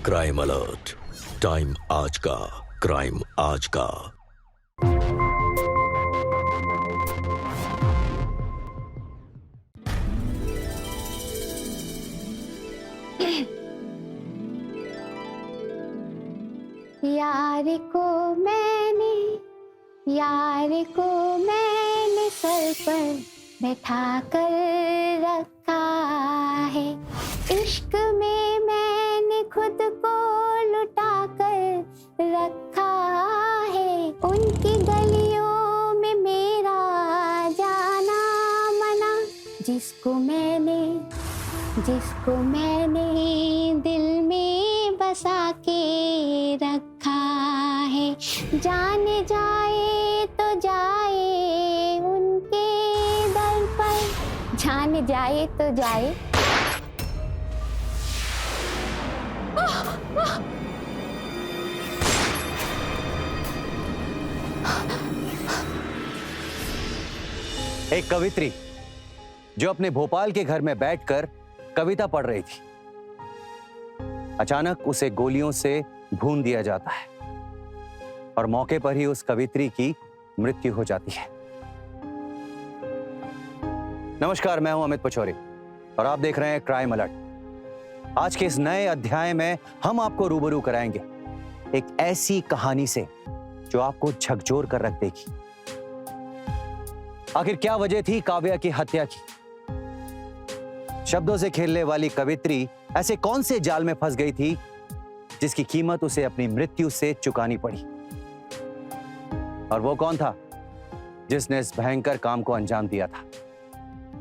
Crime alert, time आज का, crime आज का। यार को मैंने सर पर बैठा कर रखा है, इश्क में मैंने खुद को लुटा कर रखा है, उनकी गलियों में मेरा जाना मना, जिसको मैंने दिल में बसा के रखा है, जाने जाए तो जाए उनके दर पर, जाने जाए तो जाए। एक कवित्री जो अपने भोपाल के घर में बैठकर कविता पढ़ रही थी, अचानक उसे गोलियों से भून दिया जाता है और मौके पर ही उस कवित्री की मृत्यु हो जाती है। नमस्कार, मैं हूं अमित पचौरी और आप देख रहे हैं क्राइम अलर्ट। आज के इस नए अध्याय में हम आपको रूबरू कराएंगे एक ऐसी कहानी से जो आपको झकझोर कर रख देगी। आखिर क्या वजह थी काव्या की हत्या की? शब्दों से खेलने वाली कवित्री ऐसे कौन से जाल में फंस गई थी जिसकी कीमत उसे अपनी मृत्यु से चुकानी पड़ी? और वो कौन था जिसने इस भयंकर काम को अंजाम दिया था?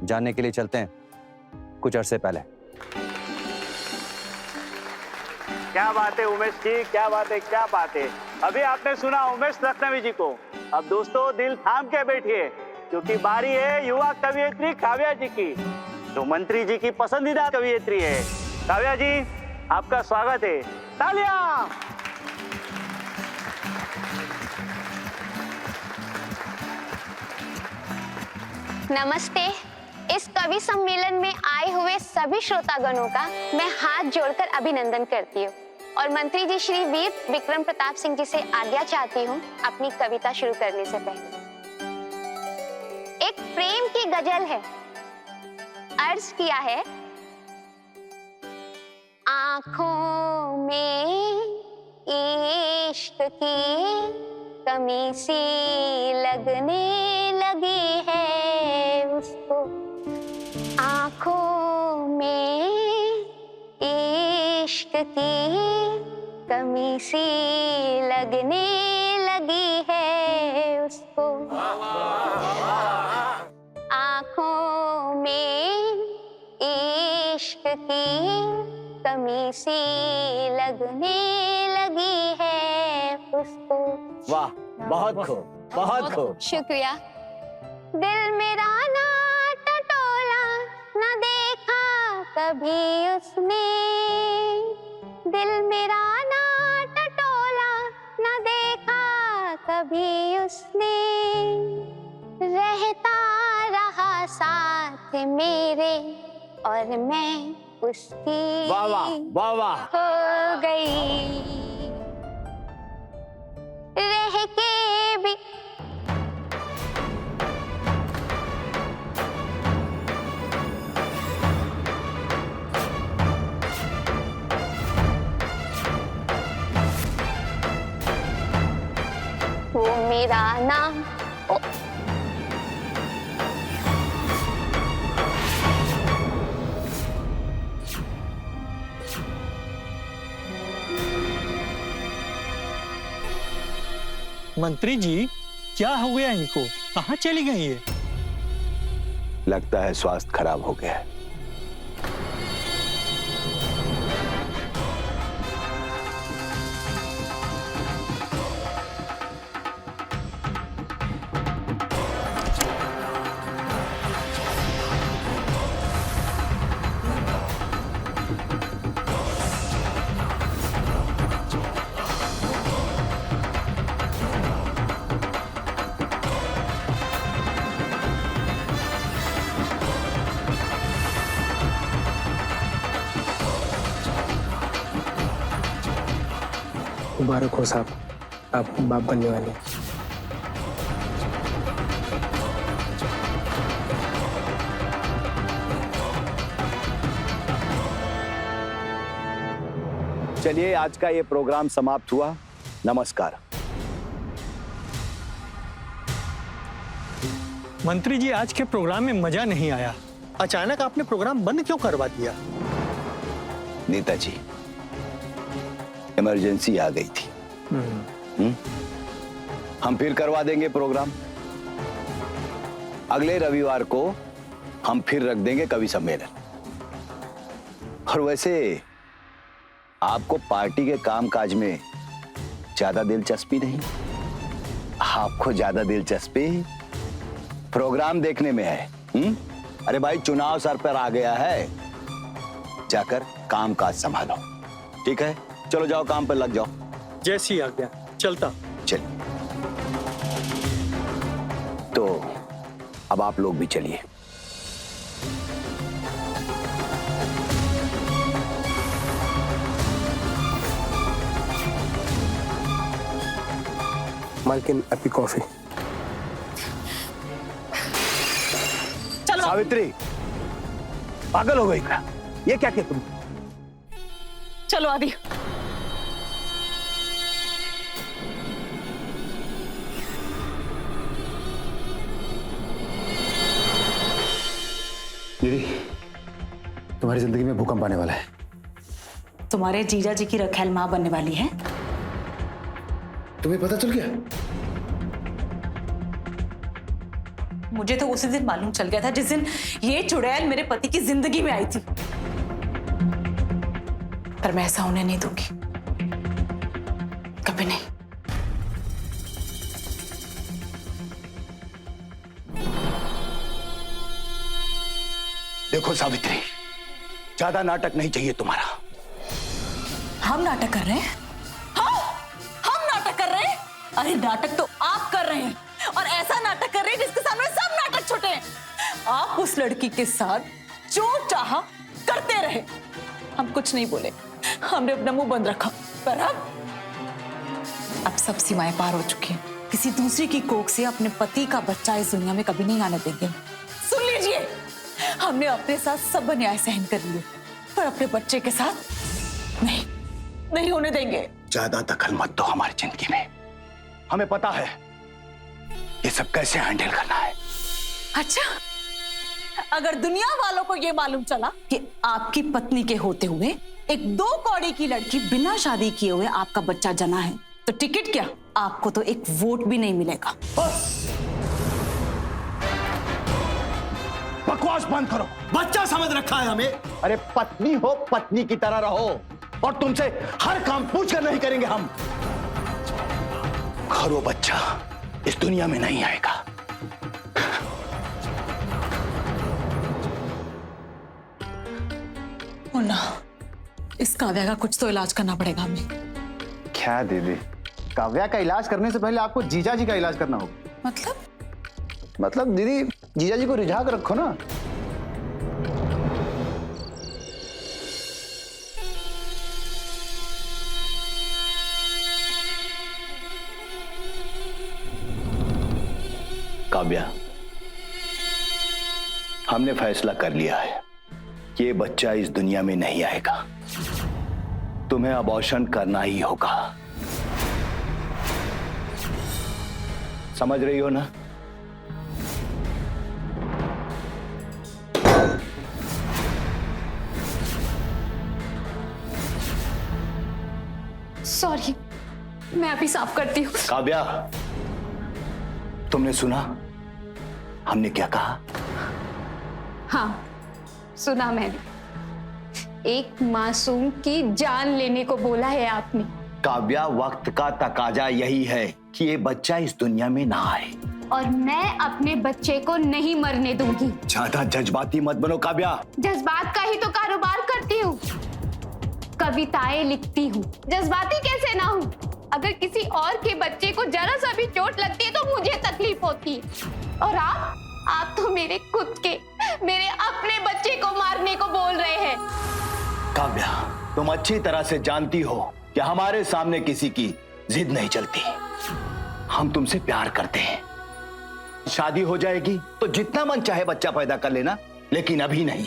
जानने के लिए चलते हैं कुछ अरसे पहले। क्या बात है उमेश जी, क्या बात है, क्या बात है। अभी आपने सुना उमेश लखनवी जी को। अब दोस्तों दिल थाम के बैठिए क्योंकि बारी है युवा कवियत्री काव्या जी की, जो मंत्री जी की पसंदीदा कवियत्री है। काव्या जी, आपका स्वागत है। तालियां। नमस्ते। इस कवि सम्मेलन में आए हुए सभी श्रोतागणों का मैं हाथ जोड़कर अभिनंदन करती हूँ और मंत्री जी श्री वीर विक्रम प्रताप सिंह जी से आज्ञा चाहती हूँ अपनी कविता शुरू करने से पहले। एक प्रेम की गजल है। अर्ज किया है, आंखों में इश्क की कमी सी लगने लगी है उसको, आंखों में इश्क की कमी सी लगने लगी है उसको, आंखों में इश्क की कमी सी लगने लगी है उसको। वाह, बहुत खूब, बहुत खूब। शुक्रिया। दिल मेरा ना टटोला ना देखा कभी उसने, दिल मेरा ना टटोला ना देखा कभी उसने, रहता रहा साथ मेरे और मैं उसकी वाह वाह वाह वाह हो गई, रह के भी वो मेरा नाम मंत्री जी, क्या हो गया इनको? कहाँ चली गई ये? लगता है स्वास्थ्य खराब हो गया है। मुबारक हो साहब, आप बाप बनने वाले हैं। चलिए, आज का ये प्रोग्राम समाप्त हुआ। नमस्कार। मंत्री जी, आज के प्रोग्राम में मजा नहीं आया। अचानक आपने प्रोग्राम बंद क्यों करवा दिया? नेताजी, इमरजेंसी आ गई थी। हम फिर करवा देंगे प्रोग्राम। अगले रविवार को हम फिर रख देंगे कवि सम्मेलन। और वैसे आपको पार्टी के कामकाज में ज्यादा दिलचस्पी नहीं, आपको ज्यादा दिलचस्पी प्रोग्राम देखने में है। अरे भाई, चुनाव सर पर आ गया है, जाकर कामकाज संभालो। ठीक है, चलो जाओ, काम पर लग जाओ। जैसी आ गया, चलता। चल, तो अब आप लोग भी चलिए। मालकिन, आपकी कॉफी। सावित्री, पागल हो गई क्या? ये क्या किया तुम? चलो आदि। दीदी, तुम्हारी जिंदगी में भूकंप आने वाला है। तुम्हारे जीजा जी की रखैल माँ बनने वाली है। तुम्हें पता चल गया? मुझे तो उसी दिन मालूम चल गया था जिस दिन ये चुड़ैल मेरे पति की जिंदगी में आई थी। पर मैं ऐसा होने नहीं दूंगी, कभी नहीं। देखो सावित्री, ज्यादा नाटक नहीं चाहिए तुम्हारा। हम नाटक कर रहे हैं? हम नाटक कर रहे हैं? अरे नाटक तो आप कर रहे हैं, और ऐसा नाटक कर रहे हैं जिसके सामने सब नाटक छोटे हैं। आप उस लड़की के साथ जो चाहा करते रहे, हम कुछ नहीं बोले, हमने अपना मुंह बंद रखा। पर अब सब सीमाएं पार हो चुकी हैं। किसी दूसरी की कोख से अपने पति का बच्चा इस दुनिया में कभी नहीं आने देंगे। सुन लीजिए, हमने अपने साथ सब अन्याय सहन कर लिए, पर अपने बच्चे के साथ नहीं होने देंगे। ज्यादा दखल मत दो हमारी जिंदगी में। हमें पता है ये सब कैसे हैंडल करना है। अच्छा, अगर दुनिया वालों को यह मालूम चला कि आपकी पत्नी के होते हुए एक 2 कौड़ी की लड़की बिना शादी किए हुए आपका बच्चा जना है, तो टिकट क्या, आपको तो एक वोट भी नहीं मिलेगा। बस, बकवास बंद करो। बच्चा समझ रखा है हमें। अरे पत्नी हो, पत्नी की तरह रहो, और तुमसे हर काम पूछ कर नहीं करेंगे हम। और वो बच्चा इस दुनिया में नहीं आएगा। मुन्ना, इस काव्या का कुछ तो इलाज करना पड़ेगा हमें। क्या दीदी, काव्या का इलाज करने से पहले आपको जीजा जी का इलाज करना होगा। मतलब दीदी, जीजा जी को रिझा कर रखो ना। काव्या, हमने फैसला कर लिया है कि ये बच्चा इस दुनिया में नहीं आएगा। तुम्हें अबॉर्शन करना ही होगा। समझ रही हो ना? सॉरी, मैं अभी साफ करती हूँ। काव्या, तुमने सुना हमने क्या कहा? हाँ, सुना मैंने। एक मासूम की जान लेने को बोला है आपने। काव्या, वक्त का तकाजा यही है कि ये बच्चा इस दुनिया में ना आए। और मैं अपने बच्चे को नहीं मरने दूंगी। ज्यादा जज्बाती मत बनो काव्या। जज्बात का ही तो कारोबार करती हूँ, कविताएं लिखती हूँ, जज्बाती कैसे ना हूँ? अगर किसी और के बच्चे को जरा सा भी चोट लगती है तो मुझे तकलीफ होती है। और आप तो मेरे खुद के, मेरे अपने बच्चे को मारने को बोल रहे हैं। काव्या, तुम अच्छी तरह से जानती हो कि हमारे सामने किसी की जिद नहीं चलती। हम तुमसे प्यार करते हैं। शादी हो जाएगी तो जितना मन चाहे बच्चा पैदा कर लेना, लेकिन अभी नहीं।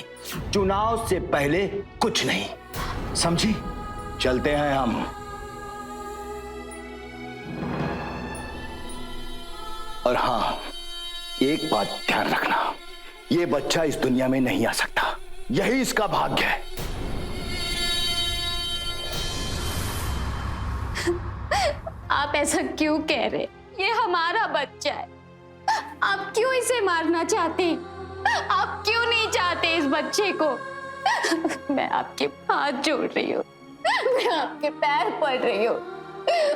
चुनाव से पहले कुछ नहीं, समझी? चलते हैं हम। और हाँ, एक बात ध्यान रखना, ये बच्चा इस दुनिया में नहीं आ सकता, यही इसका भाग्य है। आप ऐसा क्यों कह रहे? ये हमारा बच्चा है। आप क्यों इसे मारना चाहते हैं? आप क्यों नहीं चाहते इस बच्चे को? मैं आपके हाथ जोड़ रही हूँ, मैं आपके पैर पड़ रही हूँ।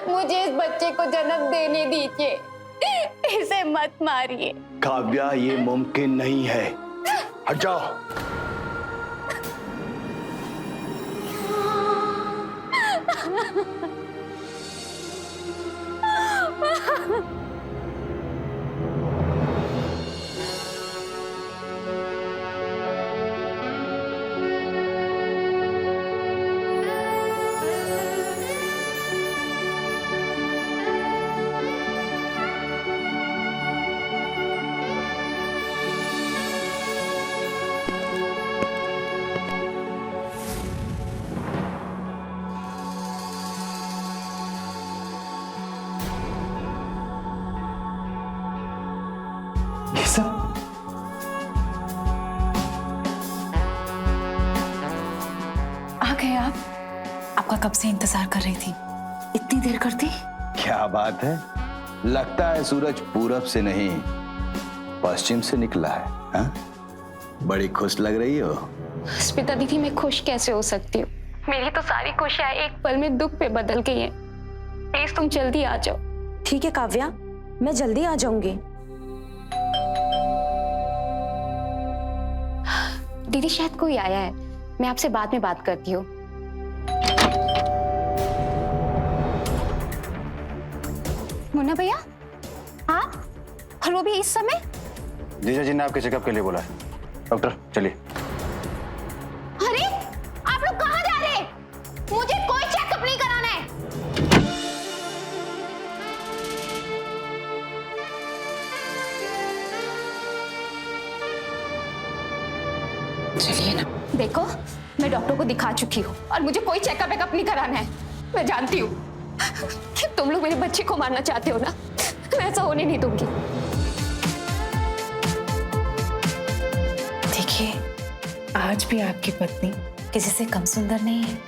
मुझे इस बच्चे को जन्म देने दीजिए, इसे मत मारिए। काव्या, ये मुमकिन नहीं है। हट जाओ। ये सब आ गए आप? आपका कब से इंतजार कर रही थी, इतनी देर कर दी? क्या बात है, लगता है सूरज पूरब से नहीं पश्चिम से निकला है। हा? बड़ी खुश लग रही हो। स्मिता दीदी, मैं खुश कैसे हो सकती हूँ? मेरी तो सारी खुशियाँ एक पल में दुख पे बदल गई हैं। प्लीज तुम जल्दी आ जाओ। ठीक है काव्या, मैं जल्दी आ जाऊंगी। दीदी शायद कोई आया है, मैं आपसे बाद में बात करती हूँ। मुन्ना भैया, आप? और वो भी इस समय? जीजा जी ने आपके चेकअप के लिए बोला है। डॉक्टर चलिए। अरे आप लोग कहाँ जा रहे हैं? मुझे कोई चेकअप नहीं कराना है। चलिए ना। देखो, मैं डॉक्टर को दिखा चुकी हूँ और मुझे कोई चेकअप वेकअप नहीं कराना है। मैं जानती हूँ कि तुम लोग मेरे बच्चे को मारना चाहते हो ना, मैं ऐसा होने नहीं दूंगी। देखिए, आज भी आपकी पत्नी किसी से कम सुंदर नहीं है।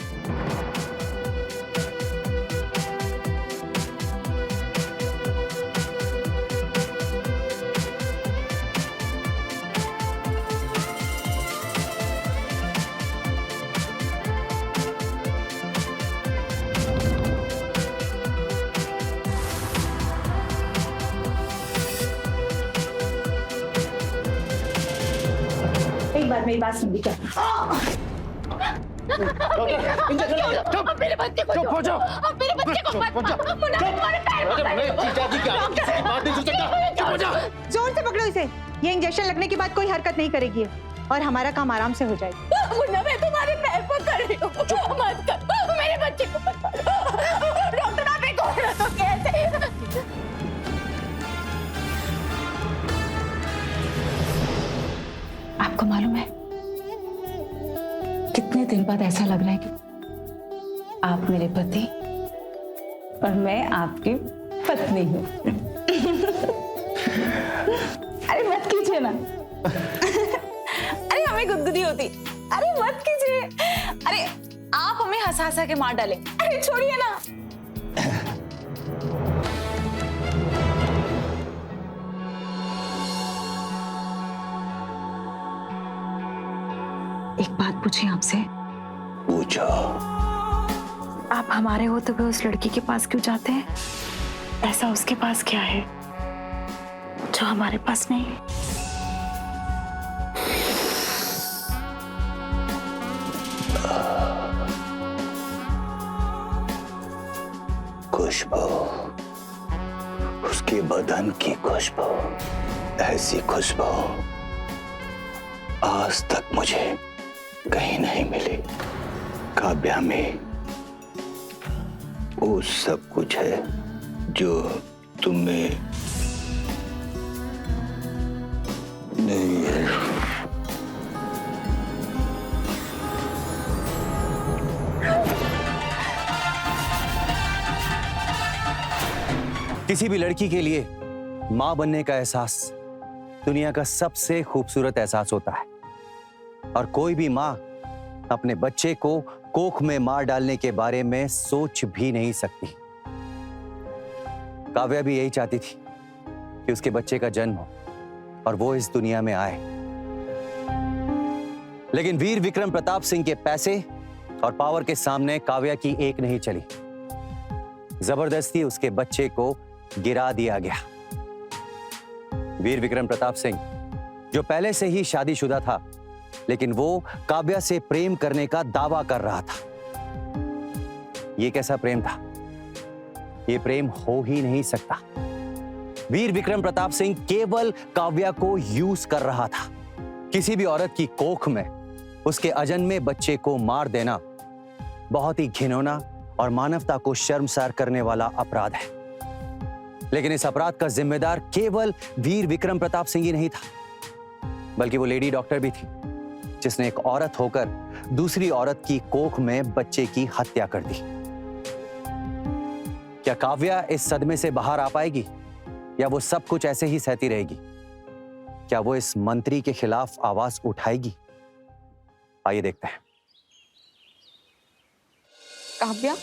एक बार मेरी बात सुन क्या? मेरे बच्चे को चुप हो जाओ। मेरे बच्चे को मत मारो। मुन्ना, तुम्हारे पैर जोर से पकड़ो इसे। ये इंजेक्शन लगने के बाद कोई हरकत नहीं करेगी और हमारा काम आराम से हो जाएगा। मुन्ना, मैं तुम्हारे पैर पकड़ रही हूँ, मत कर। मेरे बच्चे को मत मारो। डॉक्टर, आप एक और तो कैसे? आपको मालूम है, कितने दिन बाद ऐसा लग रहा है कि आप मेरे पति और मैं आपकी पत्नी हूँ। अरे मत कीजिए ना। अरे हमें गुदगुदी होती। अरे मत कीजिए। अरे आप हमें हंसा हंसा के मार डाले। अरे छोड़िए ना। एक बात पूछी आपसे? पूछो। आप हमारे होते हुए उस लड़की के पास क्यों जाते हैं? ऐसा उसके पास क्या है जो हमारे पास नहीं है? खुशबू, उसके बदन की खुशबू, ऐसी खुशबू आज तक मुझे कहीं नहीं मिली। काव्या में वो सब कुछ है जो तुम में नहीं है। किसी भी लड़की के लिए मां बनने का एहसास दुनिया का सबसे खूबसूरत एहसास होता है और कोई भी मां अपने बच्चे को कोख में मार डालने के बारे में सोच भी नहीं सकती। काव्या भी यही चाहती थी कि उसके बच्चे का जन्म हो और वो इस दुनिया में आए, लेकिन वीर विक्रम प्रताप सिंह के पैसे और पावर के सामने काव्या की एक नहीं चली। जबरदस्ती उसके बच्चे को गिरा दिया गया। वीर विक्रम प्रताप सिंह जो पहले से ही शादीशुदा था, लेकिन वो काव्या से प्रेम करने का दावा कर रहा था। ये कैसा प्रेम था? ये प्रेम हो ही नहीं सकता। वीर विक्रम प्रताप सिंह केवल काव्या को यूज कर रहा था। किसी भी औरत की कोख में उसके अजन्मे बच्चे को मार देना बहुत ही घिनौना और मानवता को शर्मसार करने वाला अपराध है। लेकिन इस अपराध का जिम्मेदार केवल वीर विक्रम प्रताप सिंह ही नहीं था, बल्कि वो लेडी डॉक्टर भी थी जिसने एक औरत होकर दूसरी औरत की कोख में बच्चे की हत्या कर दी। क्या काव्या इस सदमे से बाहर आ पाएगी या वो सब कुछ ऐसे ही सहती रहेगी? क्या वो इस मंत्री के खिलाफ आवाज उठाएगी? आइए देखते हैं। काव्या,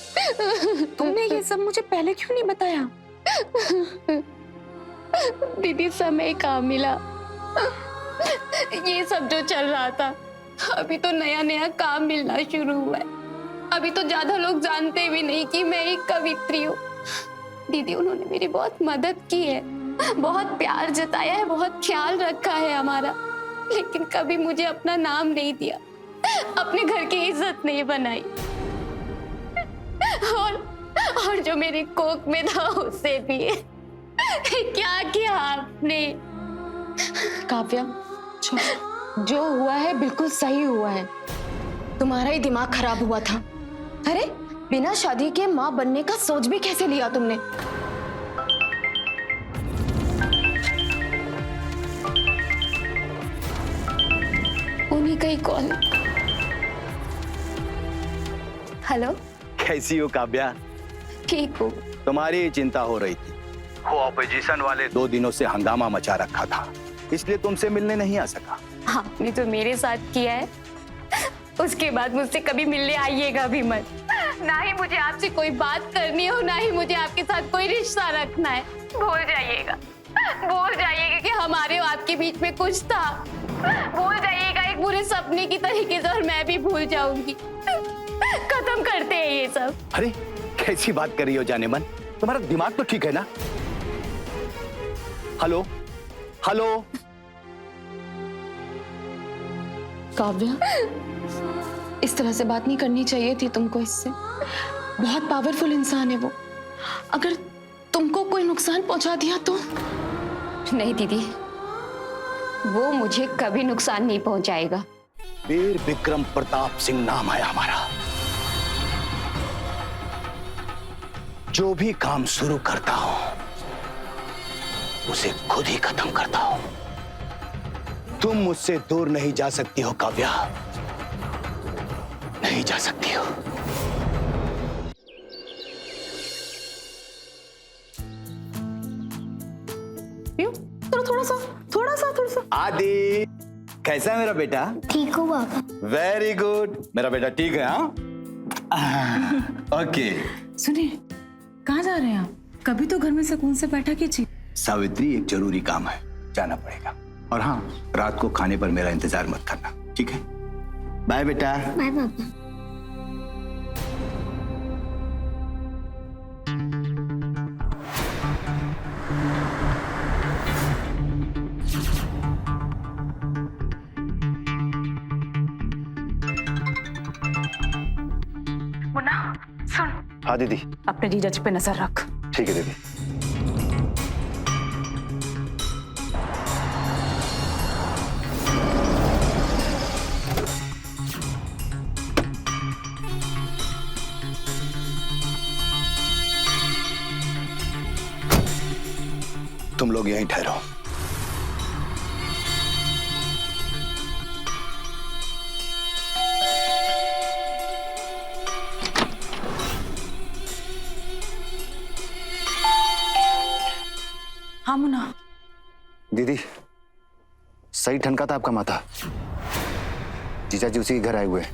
तुमने ये सब मुझे पहले क्यों नहीं बताया? दीदी समय कहाँ मिला? ये सब जो चल रहा था, अभी तो नया नया काम मिलना शुरू हुआ है। अभी तो ज्यादा लोग जानते भी नहीं कि मैं एक कवित्री हूँ। दीदी उन्होंने मेरी बहुत मदद की है, बहुत प्यार जताया है, बहुत ख्याल रखा है हमारा, लेकिन कभी मुझे अपना नाम नहीं दिया, अपने घर की इज्जत नहीं बनाई। और जो मेरी कोख में था उससे भी क्या किया आपने? काव्या, जो हुआ है बिल्कुल सही हुआ है। तुम्हारा ही दिमाग खराब हुआ था। अरे बिना शादी के माँ बनने का सोच भी कैसे लिया तुमने? उन्हीं का ही कॉल। हेलो, कैसी हो काव्या? ठीक हूँ। तुम्हारी चिंता हो रही थी। वो ऑपोजिशन वाले 2 दिनों से हंगामा मचा रखा था, इसलिए तुमसे मिलने नहीं आ सका। आपने तो मेरे साथ किया है, उसके बाद मुझसे कभी मिलने आइएगा भी मत। ना ही मुझे आपसे कोई बात करनी हो, ना ही मुझे आपके साथ कोई रिश्ता रखना है। भूल जाइएगा कि हमारे और आपके बीच में कुछ था। भूल जाइएगा एक बुरे सपने की तरीके से, और मैं भी भूल जाऊंगी। खत्म करते हैं ये सब। अरे कैसी बात कर रही हो जाने मन? तुम्हारा दिमाग तो ठीक है ना? हेलो हेलो काव्या, इस तरह से बात नहीं करनी चाहिए थी तुमको इससे। बहुत पावरफुल इंसान है वो। अगर तुमको कोई नुकसान पहुंचा दिया तो? नहीं दीदी, वो मुझे कभी नुकसान नहीं पहुंचाएगा। वीर विक्रम प्रताप सिंह नाम है हमारा। जो भी काम शुरू करता हूं उसे खुद ही खत्म करता हूं। तुम मुझसे दूर नहीं जा सकती हो काव्या, नहीं जा सकती हो। थोड़ा सा। आदि, कैसा है मेरा बेटा? ठीक हूँ बाबा। वेरी गुड, मेरा बेटा ठीक है। हाँ ओके। सुनिए, कहाँ जा रहे हैं आप? कभी तो घर में सुकून से बैठा कीजिए। सावित्री, एक जरूरी काम है, जाना पड़ेगा। और हाँ, रात को खाने पर मेरा इंतजार मत करना, ठीक है? बाय बेटा। बाय बाबा। मुन्ना, सुन, हाँ दीदी। अपने जीजा जी पे नजर रख। ठीक है दीदी। तुम लोग यहीं ठहरो। हाँ मुन्ना, दीदी, सही ठनका था आपका माथा। जीजा जी उसी के घर आए हुए हैं।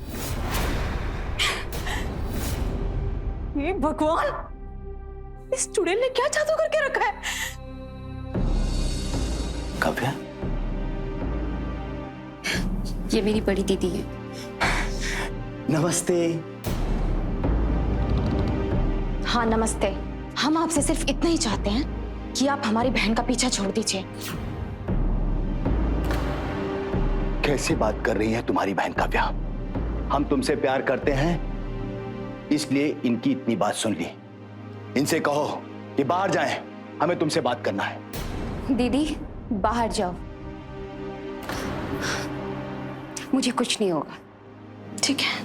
ये भगवान, इस चुड़ैल ने क्या जादू करके रखा है? काव्या, ये मेरी बड़ी दीदी है। नमस्ते। हाँ नमस्ते। हम आपसे सिर्फ इतना ही चाहते हैं कि आप हमारी बहन का पीछा छोड़ दीजिए। कैसी बात कर रही है तुम्हारी बहन काव्या? हम तुमसे प्यार करते हैं, इसलिए इनकी इतनी बात सुन ली। इनसे कहो कि बाहर जाएं, हमें तुमसे बात करना है। दीदी बाहर जाओ, मुझे कुछ नहीं होगा। ठीक है।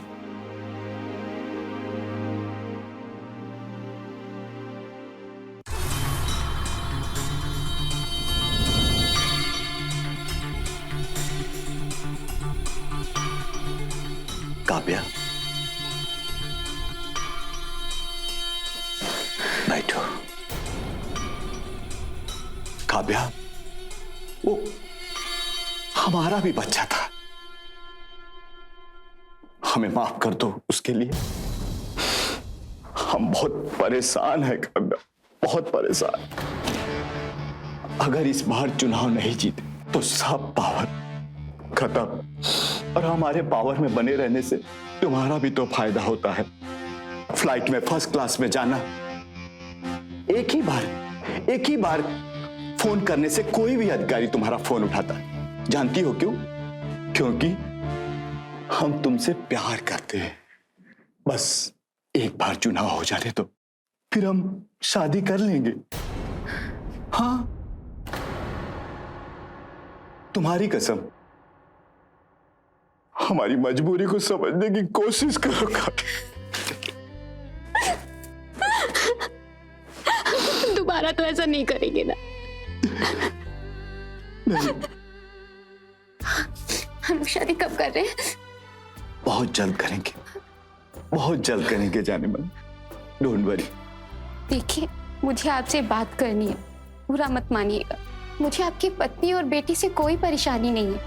काव्या, बैठो। काव्या, वो हमारा भी बच्चा था, हमें माफ कर दो उसके लिए। हम बहुत परेशान हैं काव्या, बहुत परेशान। अगर इस बार चुनाव नहीं जीते तो सब पावर खत्म, और हमारे पावर में बने रहने से तुम्हारा भी तो फायदा होता है। फ्लाइट में फर्स्ट क्लास में जाना, एक ही बार फोन करने से कोई भी अधिकारी तुम्हारा फोन उठाता है। जानती हो क्यों? क्योंकि हम तुमसे प्यार करते हैं। बस एक बार चुनाव हो जाने तो फिर हम शादी कर लेंगे। हाँ, तुम्हारी कसम, हमारी मजबूरी को समझने की कोशिश करो। दोबारा तो ऐसा नहीं करेंगे ना? नहीं। हम शादी कब कर रहे हैं? बहुत जल्द करेंगे, बहुत जल्द करेंगे जाने मन। Don't worry. देखिए, मुझे आपसे बात करनी है, बुरा मत मानिएगा। मुझे आपकी पत्नी और बेटी से कोई परेशानी नहीं है।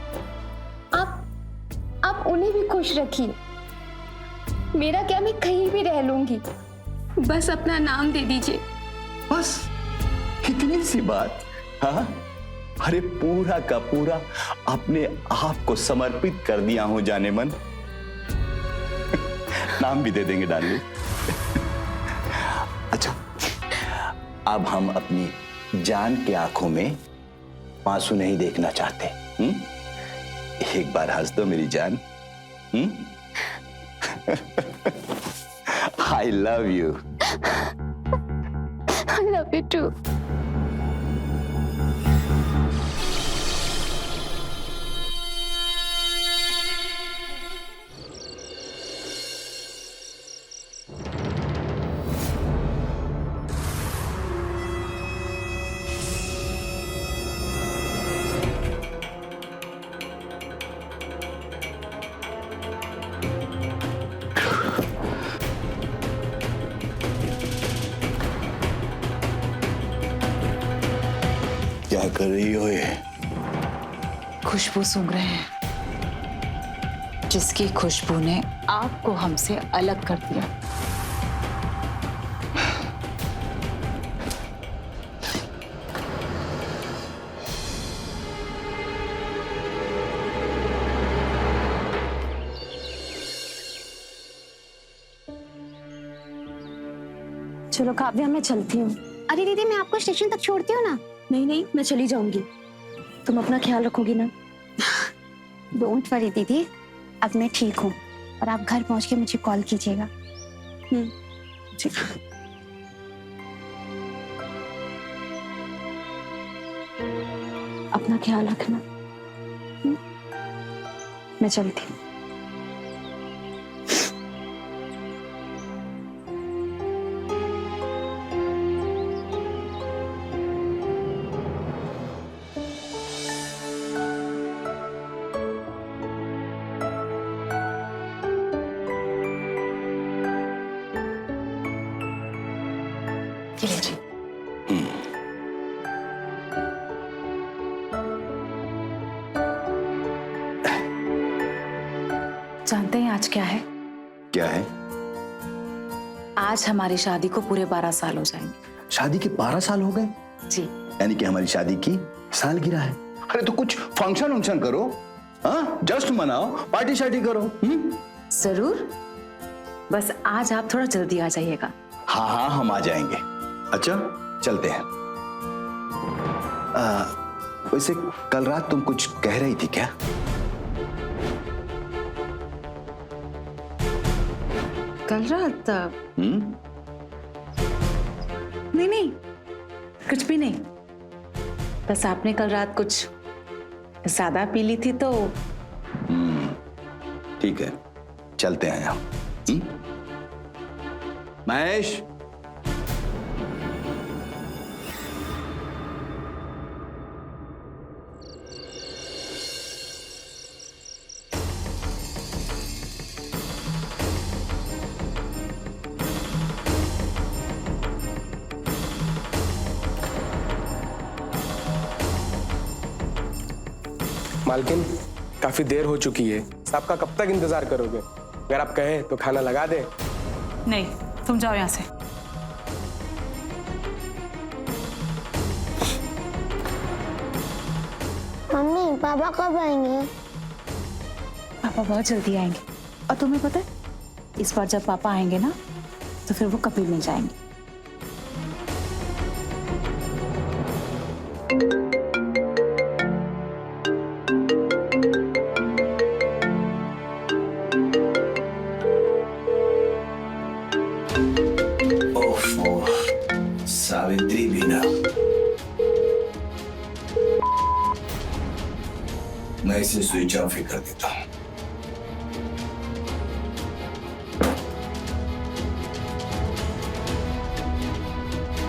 आप उन्हें भी खुश रखिए। मेरा क्या, मैं कहीं भी रह लूंगी, बस अपना नाम दे दीजिए। बस इतनी सी बात? हाँ, अरे पूरा का पूरा अपने आप को समर्पित कर दिया हूं जाने मन। नाम भी दे देंगे डार्लिंग। अच्छा, अब हम अपनी जान की आंखों में आंसू नहीं देखना चाहते। एक बार हंस दो मेरी जान। I love you. I love you too. क्या कर रही हो ये? खुशबू सूंघ रहे हैं, जिसकी खुशबू ने आपको हमसे अलग कर दिया। चलो काव्या, मैं चलती हूँ। अरे दीदी, मैं आपको स्टेशन तक छोड़ती हूँ ना। नहीं नहीं, मैं चली जाऊंगी। तुम अपना ख्याल रखोगी ना? डोंट वरी दीदी, अब मैं ठीक हूँ, और आप घर पहुँच के मुझे कॉल कीजिएगा। ठीक। अपना ख्याल रखना। मैं चलती हूँ। ये लीजिए। जानते हैं आज क्या है? क्या है? आज हमारी शादी को पूरे 12 साल हो जाएंगे। शादी के 12 साल हो गए? जी। यानी कि हमारी शादी की सालगिरह है। अरे तो कुछ फंक्शन करो, हाँ, जस्ट मनाओ, पार्टी शार्टी करो। जरूर, बस आज आप थोड़ा जल्दी आ जाइएगा। हाँ हाँ, हम आ जाएंगे। अच्छा, चलते हैं। वैसे कल रात तुम कुछ कह रही थी क्या? कल रात? नहीं नहीं, कुछ भी नहीं। बस आपने कल रात कुछ ज्यादा पी ली थी तो। ठीक है, चलते हैं हम। महेश, मालकिन, काफी देर हो चुकी है, साहब का कब तक इंतजार करोगे? अगर आप कहें तो खाना लगा दे। नहीं, तुम जाओ यहाँ से। मम्मी, पापा कब आएंगे? पापा बहुत जल्दी आएंगे। और तुम्हें पता है, इस बार जब पापा आएंगे ना, तो फिर वो कभी मिल जाएंगे। सावित्री बीना, मैं इसे स्विच ऑफ ही कर देता हूं।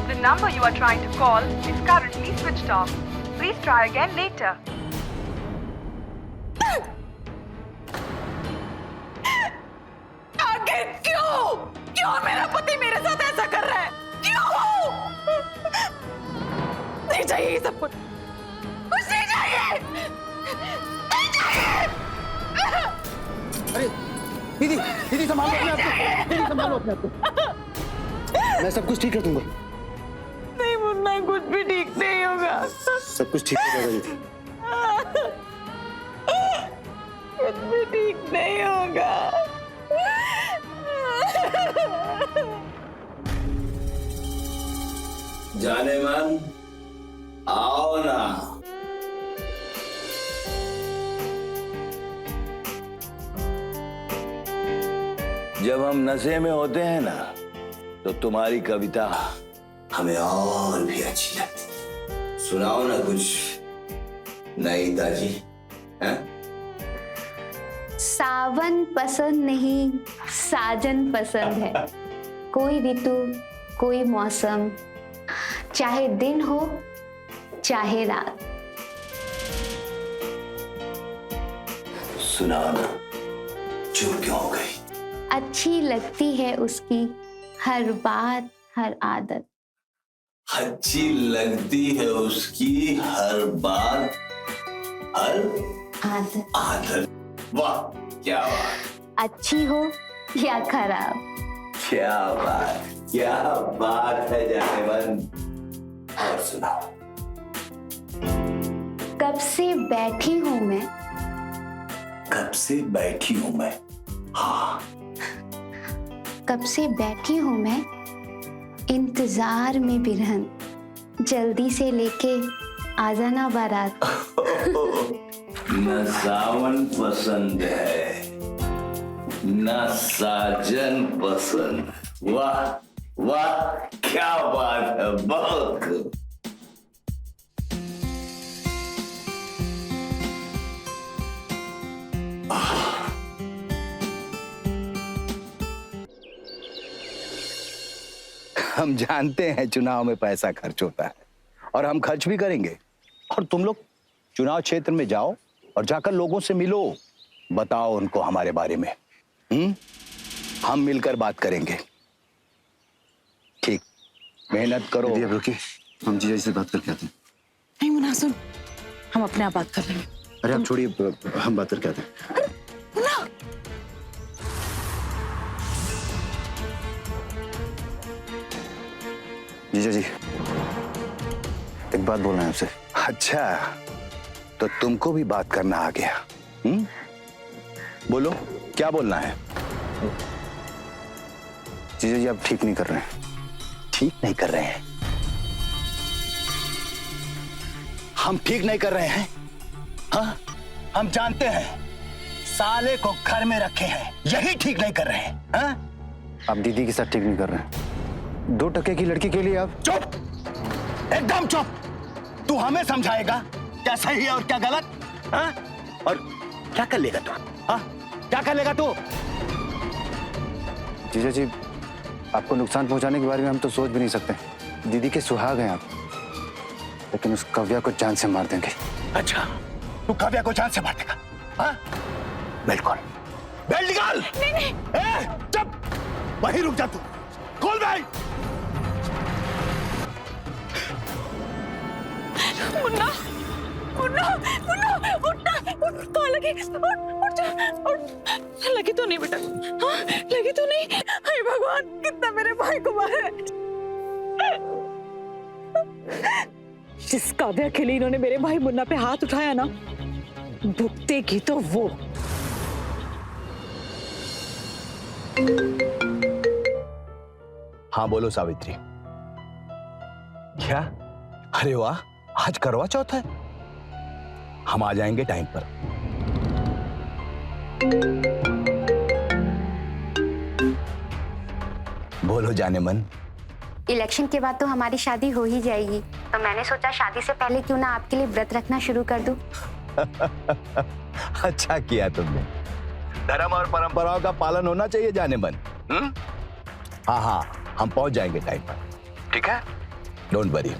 The number you are trying to call is currently switched off. Please try again later. आखिर क्यों? क्यों मेरा पति मेरे साथ ऐसा कर रहा है? क्यों? नहीं चाहिए ये सब कुछ। कुछ नहीं चाहिए। नहीं चाहिए। अरे दीदी, दीदी संभालो अपने आप को, दीदी संभालो अपने आप को। मैं सब कुछ ठीक कर दूंगा। नहीं मुन्ना, कुछ भी ठीक नहीं होगा। सब कुछ ठीक हो जाएगा दीदी। कुछ भी ठीक नहीं होगा। जाने मन, आओ ना। जब हम नशे में होते हैं ना, तो तुम्हारी कविता हमें और भी अच्छी लगती। सुनाओ ना कुछ नई ताजी। हैं? सावन पसंद नहीं, साजन पसंद है। कोई ऋतु, कोई मौसम, चाहे दिन हो चाहे रात। सुनाओ ना, चुप क्यों हो गई? अच्छी लगती है उसकी हर बात, हर आदत। अच्छी लगती है उसकी हर बात, हर आदत। आदत। वाह, क्या बात। अच्छी हो या खराब। क्या बात है जाने मन। और सुनाओ। कब से बैठी हूं मैं। कब से बैठी हूं मैं। हाँ। कब से बैठी हूं मैं इंतजार में बिरहन। जल्दी से लेके आ जाना बारात। न सावन पसंद है, न साजन पसंद। वाह वाह, क्या बात है, बहुत खूब। हम जानते हैं चुनाव में पैसा खर्च होता है और हम खर्च भी करेंगे। और तुम लोग चुनाव क्षेत्र में जाओ और जाकर लोगों से मिलो, बताओ उनको हमारे बारे में। हम मिलकर बात करेंगे। ठीक, मेहनत करो। दीदी अब रुकिए, हम जीजा जी से बात करके आते हैं। नहीं मुन्ना सुन, हम अपने आप बात कर लेंगे। अरे आप छोड़िए, हम बात करके आते हैं। मुन्ना जीजा जी, एक बात बोलना है आपसे। अच्छा, तो तुमको भी बात करना आ गया? बोलो, क्या बोलना है? जीजा जी, आप ठीक नहीं कर रहे हैं। ठीक नहीं कर रहे हैं? हम ठीक नहीं कर रहे हैं? हाँ, हम जानते हैं, साले को घर में रखे हैं, यही ठीक नहीं कर रहे हैं। हाँ? आप दीदी के साथ ठीक नहीं कर रहे हैं। 2 टके की लड़की के लिए आप चुप, एकदम चुप। तू हमें समझाएगा क्या सही है और क्या गलत? हाँ? और क्या कर लेगा तू? हाँ? क्या कर लेगा तू? जीजा जी, आपको नुकसान पहुंचाने के बारे में हम तो सोच भी नहीं सकते। दीदी के सुहाग हैं आप, लेकिन उस कव्या को जान से मार देंगे। अच्छा, तू काव्या को जान से मार देगा? हाँ? बिल्कुल। बेल्ट निकाल। नहीं। चुप, वहीं रुक जा तू। खोल बेल्ट। मुन्ना मुन्ना मुन्ना उठना, उठ कहाँ लगी? उठ जा, उठ। लगी तो नहीं बेटा? हाँ लगी तो नहीं? हे भगवान, कितना मेरे भाई को मारा है। जिस काव्या के लिए इन्होंने मेरे भाई मुन्ना पे हाथ उठाया ना, भुगतेगी तो वो। हाँ बोलो सावित्री। क्या? अरे वाह, आज करवा चौथ है, हम आ जाएंगे टाइम पर। बोलो जाने मन। इलेक्शन के बाद तो हमारी शादी हो ही जाएगी, तो मैंने सोचा शादी से पहले क्यों ना आपके लिए व्रत रखना शुरू कर दूं। अच्छा किया तुमने। धर्म और परंपराओं का पालन होना चाहिए जाने मन। हाँ हाँ, हम पहुंच जाएंगे टाइम पर, ठीक है? Don't worry.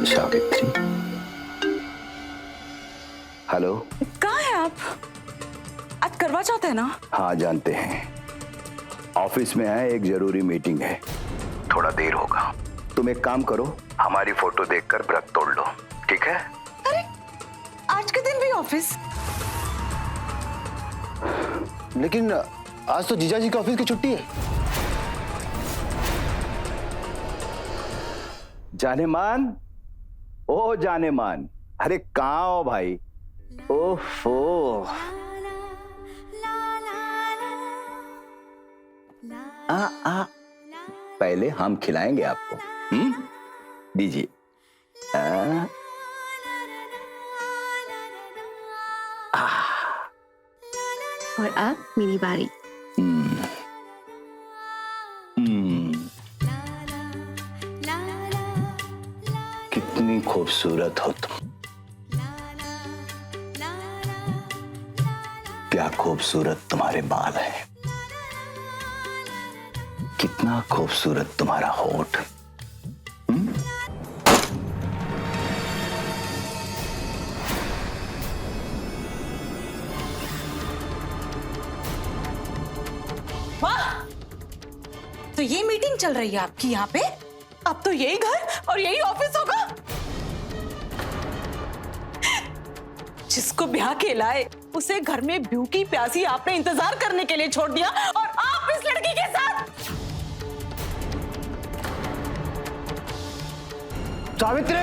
सावित्री, हेलो। कहाँ है आप? आज करवा चौथ है ना? हाँ जानते हैं, ऑफिस में है, एक जरूरी मीटिंग है, थोड़ा देर होगा। तुम एक काम करो, हमारी फोटो देखकर व्रत तोड़ लो, ठीक है? अरे आज के दिन भी ऑफिस? लेकिन आज तो जीजा जी की ऑफिस की छुट्टी है। जाने मान, ओ जाने मान, अरे कहाँ हो भाई? ओफो। आ पहले हम खिलाएंगे आपको। दीजिए। और अब मेरी बारी। कितनी खूबसूरत हो तुम, क्या खूबसूरत तुम्हारे बाल हैं, कितना खूबसूरत तुम्हारा होठ। वाह, तो ये मीटिंग चल रही है आपकी यहाँ पे? अब तो यही घर और यही ऑफिस होगा। जिसको ब्याह के लाए उसे घर में भूखी प्यासी आपने इंतजार करने के लिए छोड़ दिया, और आप इस लड़की के साथ। सावित्री,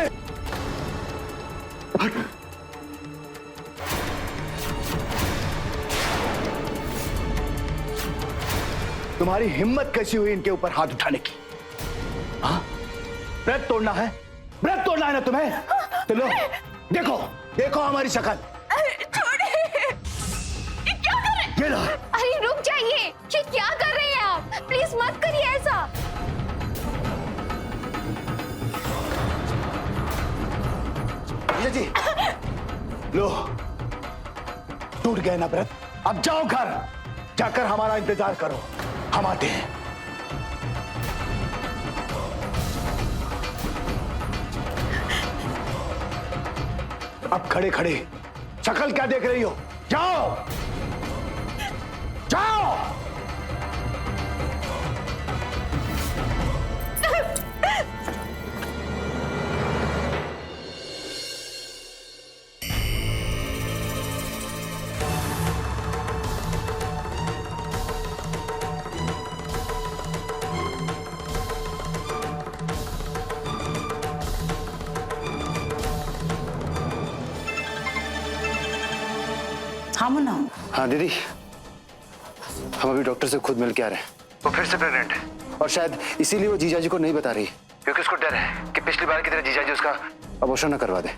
तुम्हारी हिम्मत कैसी हुई इनके ऊपर हाथ उठाने की? हाँ? व्रत तोड़ना है? व्रत तोड़ना है ना तुम्हें? तो लो, देखो देखो हमारी शक्ल। छोड़िए, ये क्या कर रहे हैं? ये लो। अरे रुक जाइए, ये क्या कर रहे हैं आप? प्लीज मत करिए ऐसा। जी लो, टूट गए ना व्रत। अब जाओ घर, जाकर हमारा इंतजार करो, हम आते हैं। अब खड़े खड़े शक्ल क्या देख रही हो? जाओ जाओ। हाँ मुन्ना। हाँ दीदी, हम अभी डॉक्टर से खुद मिल के आ रहे हैं। वो फिर से प्रेग्नेंट है और शायद इसीलिए वो जीजाजी को नहीं बता रही, क्योंकि उसको डर है कि पिछली बार की तरह जीजाजी उसका अबॉर्शन न करवा दे।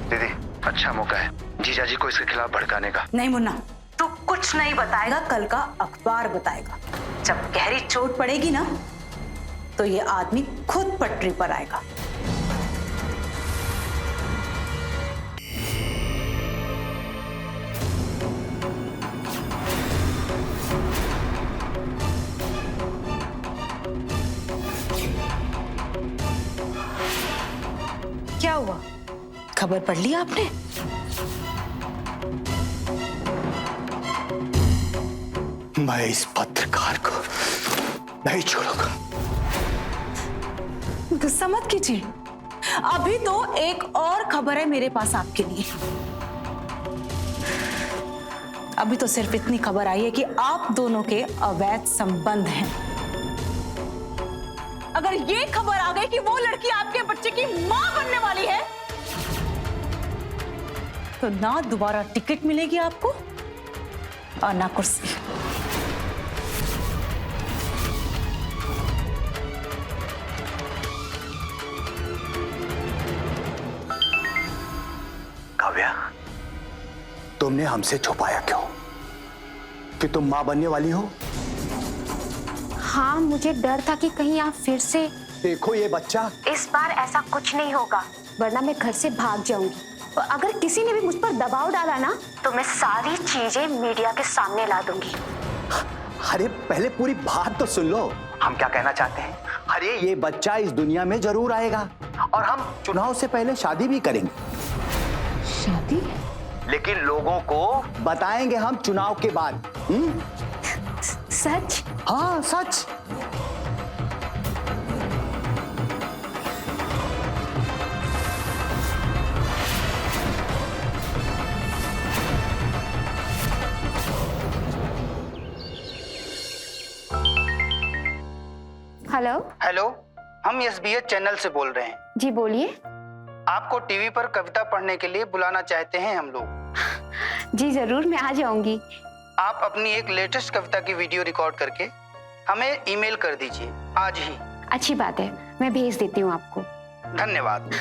दीदी, अच्छा मौका है जीजाजी को इसके खिलाफ भड़काने का। नहीं मुन्ना, तू कुछ नहीं बताएगा, कल का अखबार बताएगा। जब गहरी चोट पड़ेगी ना तो ये आदमी खुद पटरी पर आएगा। क्या हुआ, खबर पढ़ ली आपने? मैं इस पत्रकार को नहीं छोड़ूंगा। गुस्सा मत कीजिए, अभी तो एक और खबर है मेरे पास आपके लिए। अभी तो सिर्फ इतनी खबर आई है कि आप दोनों के अवैध संबंध हैं। अगर ये खबर आ गई कि वो लड़की आपके बच्चे की मां बनने वाली है तो ना दोबारा टिकट मिलेगी आपको और ना कुर्सी। काव्या, तुमने हमसे छुपाया क्यों कि तुम मां बनने वाली हो? हाँ, मुझे डर था कि कहीं आप फिर से। देखो ये बच्चा, इस बार ऐसा कुछ नहीं होगा, वरना मैं घर से भाग जाऊंगी। और अगर किसी ने भी मुझ पर दबाव डाला ना तो मैं सारी चीजें मीडिया के सामने ला दूंगी। अरे पहले पूरी बात तो सुन लो, हम क्या कहना चाहते हैं। अरे ये बच्चा इस दुनिया में जरूर आएगा और हम चुनाव से पहले शादी भी करेंगे। शादी? लेकिन लोगों को बताएंगे हम चुनाव के बाद। सच? हाँ सच। हेलो। हेलो, हम एसबीएस चैनल से बोल रहे हैं। जी बोलिए। आपको टीवी पर कविता पढ़ने के लिए बुलाना चाहते हैं हम लोग। जी जरूर, मैं आ जाऊंगी। आप अपनी एक लेटेस्ट कविता की वीडियो रिकॉर्ड करके हमें ईमेल कर दीजिए आज ही। अच्छी बात है, मैं भेज देती हूँ आपको। धन्यवाद।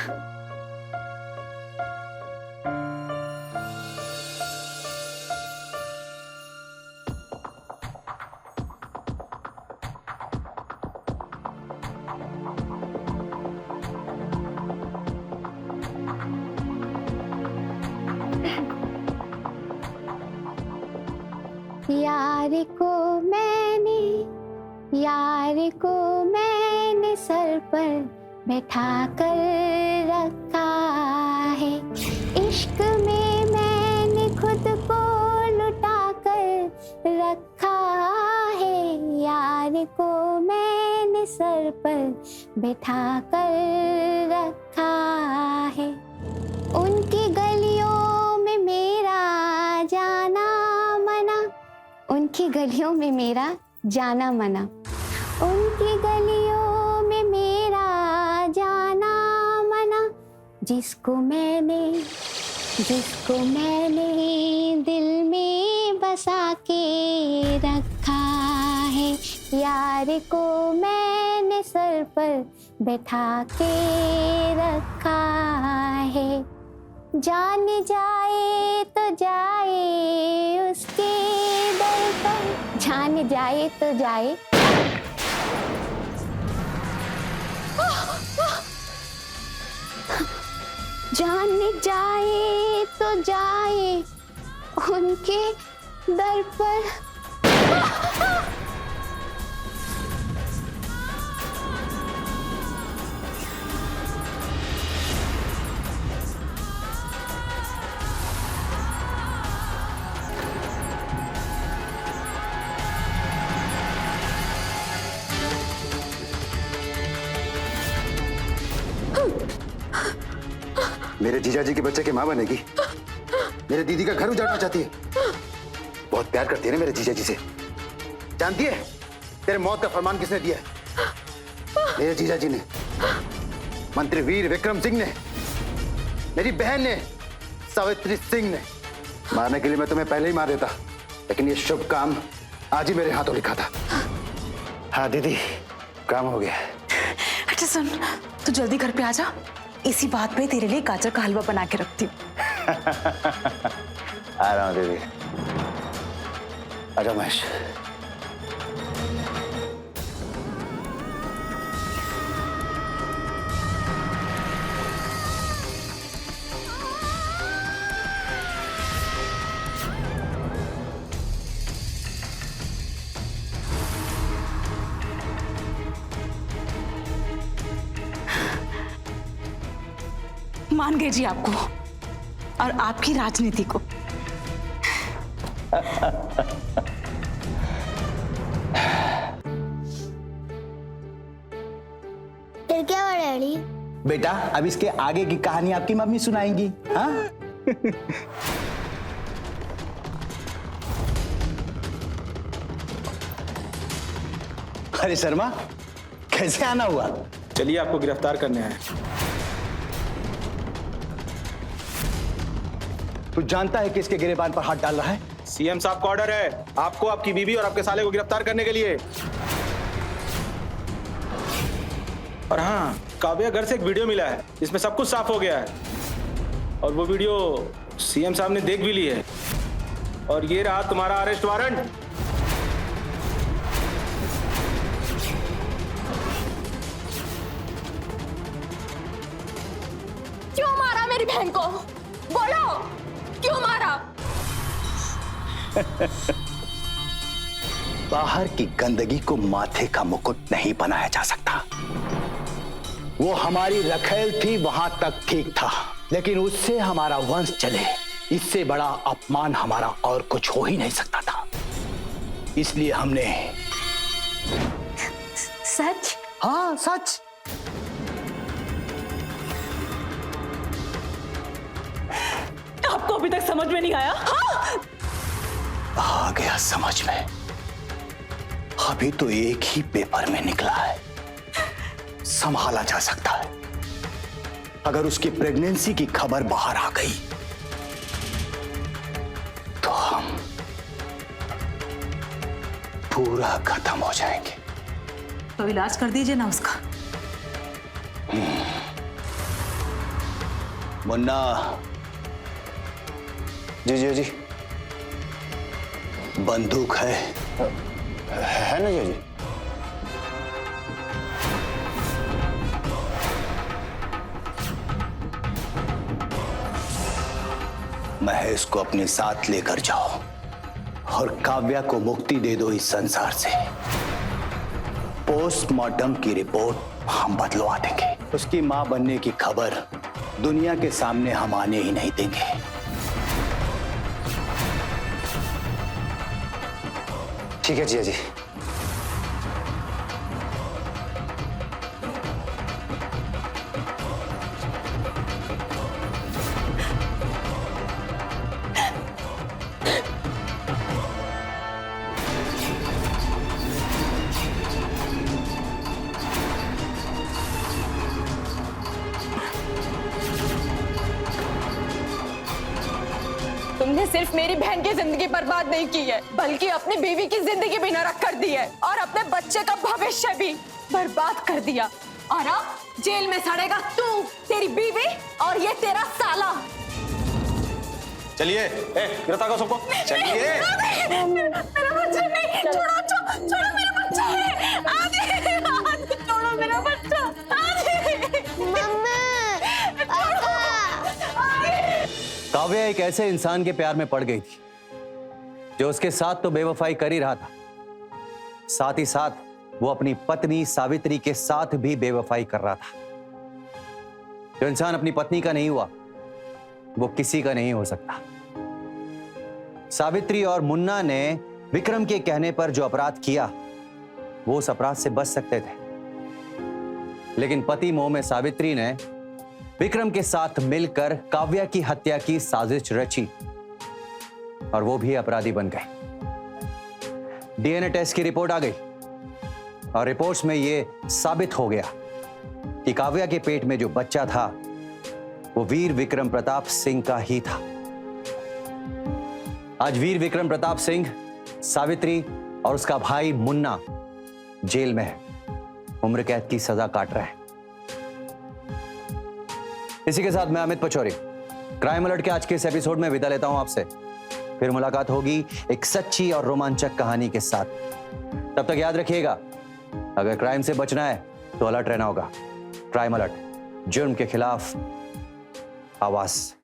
यार को मैंने सर पर बैठा कर रखा है, इश्क में मैंने खुद को लुटा कर रखा है। यार को मैंने सर पर बैठा कर रखा है, उनकी गलियों में मेरा जाना मना, उनकी गलियों में मेरा जाना मना, उनकी गलियों में मेरा जाना मना। जिसको मैंने दिल में बसा के रखा है, यार को मैंने सर पर बैठा के रखा है। जान जाए तो जाए उसके दर पर, जान जाए तो जाए। जान जाए तो जाए उनके दर पर मेरे जीजाजी के बच्चे की माँ बनेगी, मेरे दीदी का घर उजाड़ना चाहती है। बहुत प्यार करती है ना मेरे जीजाजी से। जानती है तेरे मौत का फरमान किसने दिया है? मेरे जीजाजी ने, मंत्री वीर विक्रम सिंह ने, मेरी बहन ने, सावित्री सिंह ने। मारने के लिए मैं तुम्हें पहले ही मार देता, लेकिन ये शुभ काम आज ही मेरे हाथों लिखा था। हाँ दीदी, काम हो गया। अच्छा सुन, तू जल्दी घर पे आ जा। इसी बात पे तेरे लिए गाजर का हलवा बना के रखती हूँ। आ रहा हूँ दीदी। आजा महेश। मान गए जी आपको और आपकी राजनीति को। फिर क्या हुआ डैडी? बेटा अब इसके आगे की कहानी आपकी मम्मी सुनाएंगी। हाँ अरे शर्मा, कैसे आना हुआ? चलिए आपको गिरफ्तार करने आए। तू जानता है कि इसके गिरेबान पर हाथ डाल रहा है? सीएम साहब का ऑर्डर है आपको, आपकी बीवी और आपके साले को गिरफ्तार करने के लिए। और हाँ, काव्या घर से एक वीडियो मिला है जिसमें सब कुछ साफ हो गया है और वो वीडियो सीएम साहब ने देख भी ली है। और ये रहा तुम्हारा अरेस्ट वारंट। क्यों मारा मेरी बहन को? बोलो, क्यों मारा? बाहर की गंदगी को माथे का मुकुट नहीं बनाया जा सकता। वो हमारी रखेल थी, वहां तक ठीक था, लेकिन उससे हमारा वंश चले, इससे बड़ा अपमान हमारा और कुछ हो ही नहीं सकता था। इसलिए हमने। सच? हाँ सच। आपको अभी तक समझ में नहीं आया? हाँ? आ गया समझ में। अभी तो एक ही पेपर में निकला है, संभाला जा सकता है। अगर उसकी प्रेगनेंसी की खबर बाहर आ गई तो हम पूरा खत्म हो जाएंगे। तो इलाज कर दीजिए ना उसका। मुन्ना। जी जी जी। बंदूक है ना जी जी? महेश को अपने साथ लेकर जाओ और काव्या को मुक्ति दे दो इस संसार से। पोस्टमार्टम की रिपोर्ट हम बदलवा देंगे। उसकी मां बनने की खबर दुनिया के सामने हम आने ही नहीं देंगे। ठीक है जिया जी। तुमने सिर्फ मेरी बहन की जिंदगी बर्बाद नहीं की है, बल्कि अपनी बीवी की जिंदगी भी नरक कर दी है और अपने बच्चे का भविष्य भी बर्बाद कर दिया। और अब जेल में सड़ेगा तू, तेरी बीवी और ये तेरा साला। चलिए, गिरफ्तार करो सबको। चलिए। मेरा बच्चा नहीं, छोड़ो छोड़ो मेरा बच्चा है। आदि छोड़ो मेरा बच्चा। काव्या एक ऐसे इंसान के प्यार में पड़ गई थी जो उसके साथ तो बेवफाई कर ही रहा था, साथ ही साथ वो अपनी पत्नी सावित्री के साथ भी बेवफाई कर रहा था। जो इंसान अपनी पत्नी का नहीं हुआ वो किसी का नहीं हो सकता। सावित्री और मुन्ना ने विक्रम के कहने पर जो अपराध किया वो उस अपराध से बच सकते थे, लेकिन पति मोह में सावित्री ने विक्रम के साथ मिलकर काव्या की हत्या की साजिश रची और वो भी अपराधी बन गए। डीएनए टेस्ट की रिपोर्ट आ गई और रिपोर्ट्स में यह साबित हो गया कि काव्या के पेट में जो बच्चा था वो वीर विक्रम प्रताप सिंह का ही था। आज वीर विक्रम प्रताप सिंह, सावित्री और उसका भाई मुन्ना जेल में है, उम्र कैद की सजा काट रहा है। इसी के साथ मैं अमित पचौरी क्राइम अलर्ट के आज के इस एपिसोड में विदा लेता हूं आपसे। फिर मुलाकात होगी एक सच्ची और रोमांचक कहानी के साथ। तब तक याद रखिएगा, अगर क्राइम से बचना है तो अलर्ट रहना होगा। क्राइम अलर्ट, जुर्म के खिलाफ आवाज।